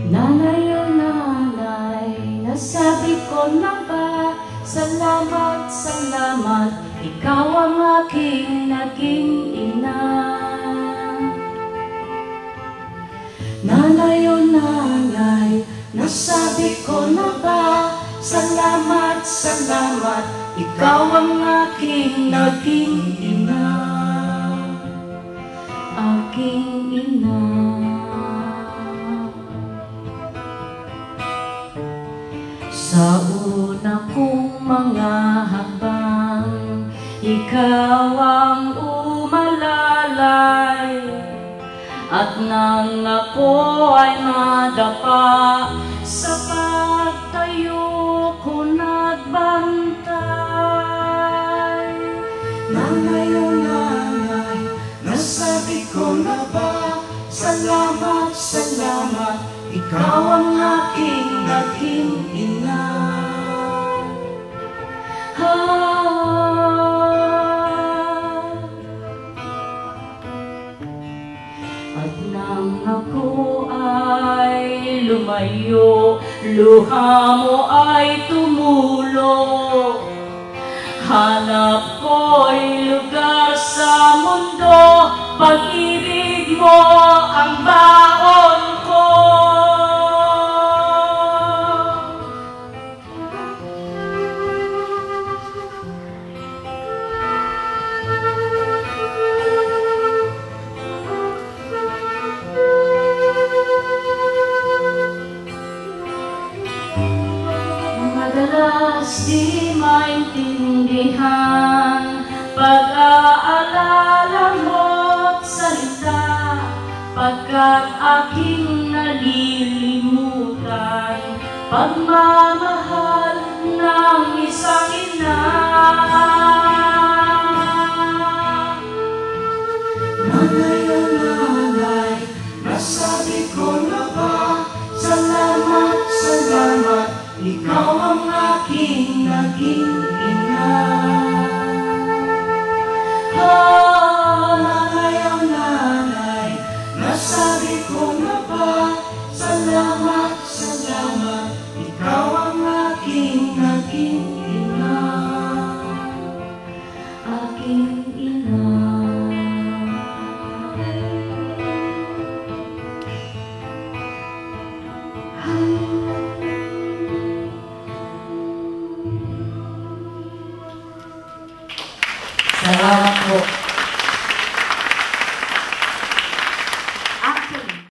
Nanay o nanay, nasabi ko na ba? Salamat, salamat, ikaw ang aking naging ina. Nanay o nanay, nasabi ko na ba? Salamat, salamat, ikaw ang aking naging ina. Aking ina. Sa una kong mga hakbang, ikaw ang umalalay. At nang ako ay madapa, sa pagtayo ko nagbantay. Nanay o nanay, nasabi ko na ba? Salamat, salamat, ikaw ang aking naging ina. At nang ako ay lumayo, luha mo ay tumulo. Hanap ko'y lugar sa mundo, pag-ibig mo ang baon ko. Madalas di maintindihan pag-aalala mo't salita, pagkat aking nalilimutan pagmamahal ng isang ina. Nanay o nanay, nasabi ko na ba? Salamat, salamat, ikaw ang aking naging ina. Nanay o nanay, nasabi ko na ba? Salamat, salamat, ikaw ang aking naging ina. Aking ina. Salamat po.